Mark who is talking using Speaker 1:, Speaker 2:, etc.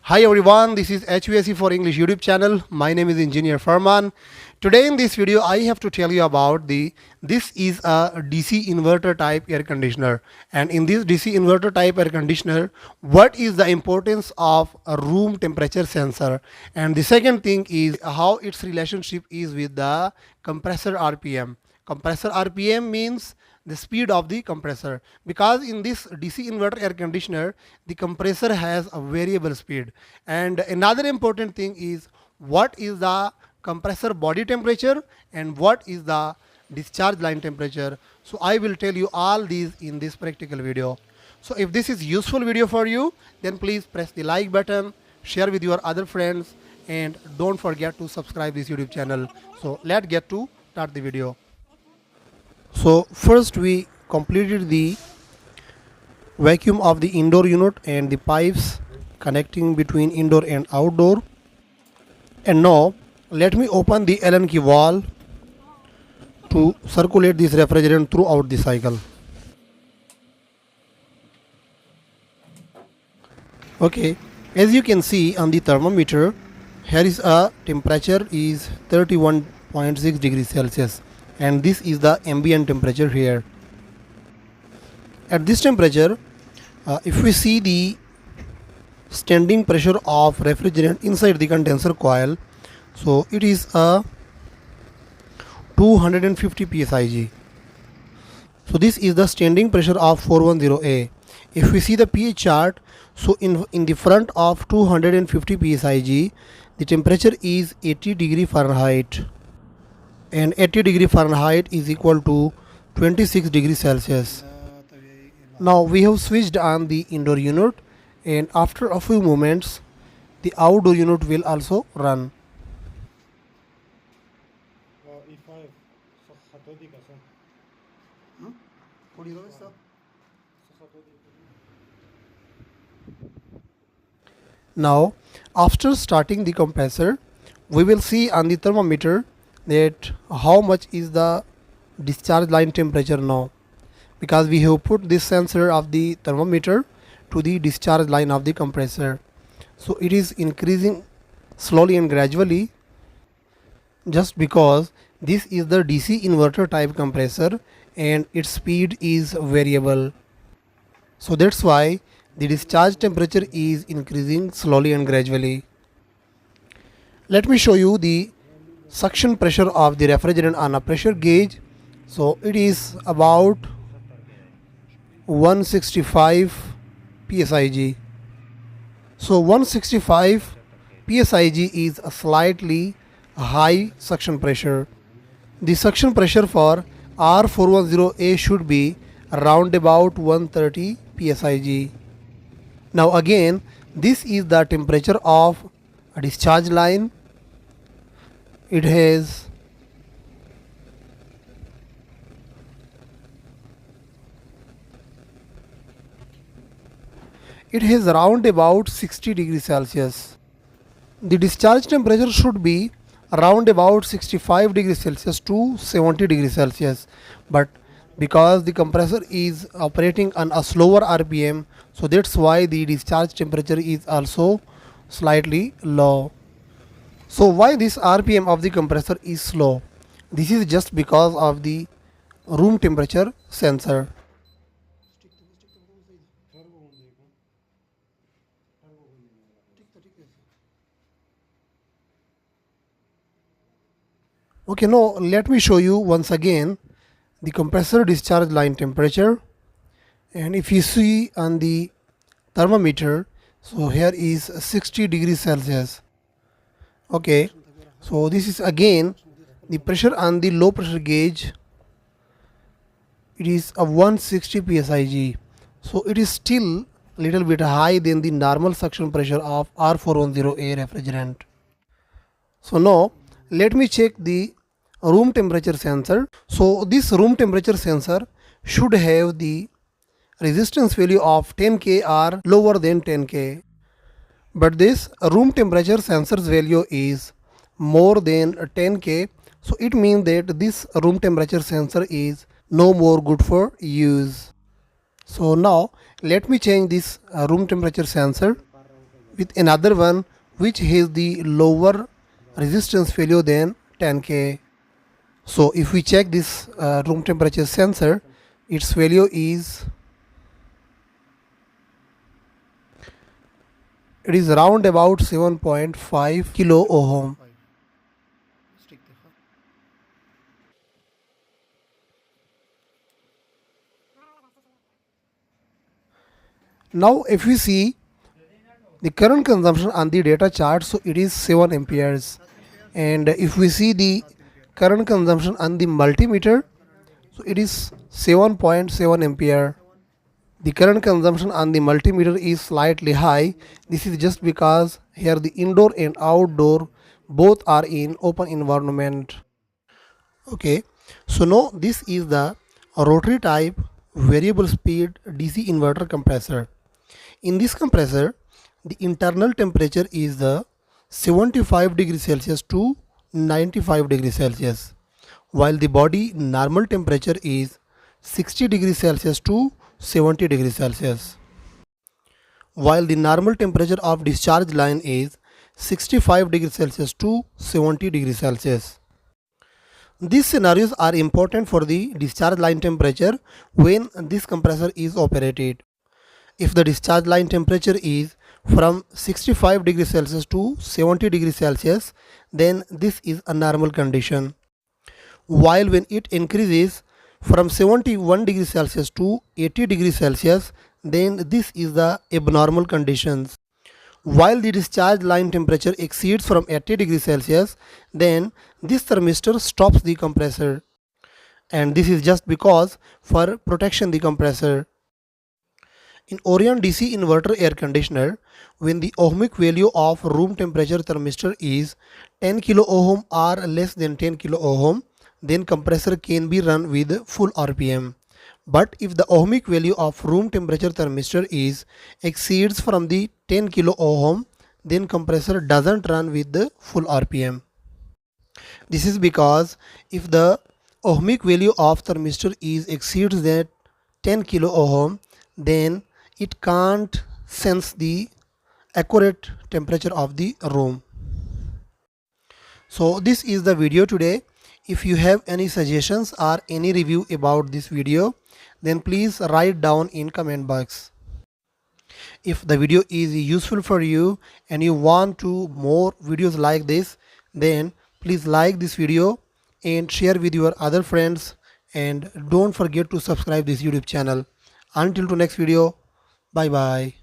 Speaker 1: Hi everyone, this is HVAC for English YouTube channel. My name is Engineer Farman. Today in this video I have to tell you about this is a DC inverter type air conditioner, and in this DC inverter type air conditioner what is the importance of a room temperature sensor, and the second thing is how its relationship is with the compressor RPM. Compressor RPM means the speed of the compressor, because in this DC inverter air conditioner the compressor has a variable speed. And another important thing is what is the compressor body temperature and what is the discharge line temperature. So I will tell you all these in this practical video. So if this is useful video for you, then please press the like button, share with your other friends, and don't forget to subscribe this YouTube channel. So let's get to start the video. So first we completed the vacuum of the indoor unit and the pipes connecting between indoor and outdoor. And now let me open the Allen key valve to circulate this refrigerant throughout the cycle. Okay, as you can see on the thermometer, here is a temperature is 31.6 degrees Celsius, and this is the ambient temperature here. At this temperature, if we see the standing pressure of refrigerant inside the condenser coil, so it is a 250 psig. So this is the standing pressure of 410A. If we see the pH chart, so in the front of 250 psig, the temperature is 80 degree Fahrenheit, and 80 degree Fahrenheit is equal to 26 degrees Celsius. Now we have switched on the indoor unit, and after a few moments the outdoor unit will also run. Now after starting the compressor, we will see on the thermometer that how much is the discharge line temperature now, because we have put this sensor of the thermometer to the discharge line of the compressor. So it is increasing slowly and gradually, just because this is the DC inverter type compressor and its speed is variable. So that's why the discharge temperature is increasing slowly and gradually. Let me show you the suction pressure of the refrigerant on a pressure gauge. So it is about 165 psig. So 165 psig is a slightly high suction pressure. The suction pressure for R410A should be around about 130 psig. Now again, this is the temperature of a discharge line. It has around about 60 degrees Celsius. The discharge temperature should be around about 65 degrees Celsius to 70 degrees Celsius, but because the compressor is operating on a slower RPM, so that's why the discharge temperature is also slightly low. So why this RPM of the compressor is slow? This is just because of the room temperature sensor. Okay, now let me show you once again the compressor discharge line temperature. And if you see on the thermometer, so here is 60 degrees Celsius. Okay, so this is again the pressure on the low pressure gauge. It is a 160 psig. So it is still little bit high than the normal suction pressure of R410A refrigerant. So now let me check the room temperature sensor. So this room temperature sensor should have the resistance value of 10K or lower than 10K. But this room temperature sensor's value is more than 10K. So it means that this room temperature sensor is no more good for use. So now let me change this room temperature sensor. with another one which has the lower resistance value than 10K. So if we check this room temperature sensor, its value is around about 7.5 kilo ohm. Now if we see the current consumption on the data chart, so it is 7 amperes. And if we see the current consumption on the multimeter, so it is 7.7 ampere. The current consumption on the multimeter is slightly high. This is just because here the indoor and outdoor both are in open environment. Okay, so now this is the rotary type variable speed DC inverter compressor. In this compressor, the internal temperature is the 75 degrees Celsius to 95 degrees Celsius, while the body normal temperature is 60 degrees Celsius to 70 degrees Celsius, while the normal temperature of discharge line is 65 degrees Celsius to 70 degrees Celsius. These scenarios are important for the discharge line temperature when this compressor is operated. If the discharge line temperature is from 65 degrees Celsius to 70 degrees Celsius, then this is a normal condition. While when it increases from 71 degrees Celsius to 80 degrees Celsius, then this is the abnormal conditions. While the discharge line temperature exceeds from 80 degrees Celsius, then this thermistor stops the compressor. And this is just because for protection the compressor. In Orion DC inverter air conditioner, when the ohmic value of room temperature thermistor is 10 kilo ohm or less than 10 kilo ohm, then compressor can be run with full RPM. But if the ohmic value of room temperature thermistor is exceeds from the 10 kilo ohm, then compressor doesn't run with the full RPM. This is because if the ohmic value of thermistor is exceeds that 10 kilo ohm, then it can't sense the accurate temperature of the room. So this is the video today. If you have any suggestions or any review about this video, then please write down in comment box. If the video is useful for you and you want to more videos like this, then please like this video and share with your other friends, and don't forget to subscribe this YouTube channel. Until to next video, bye bye.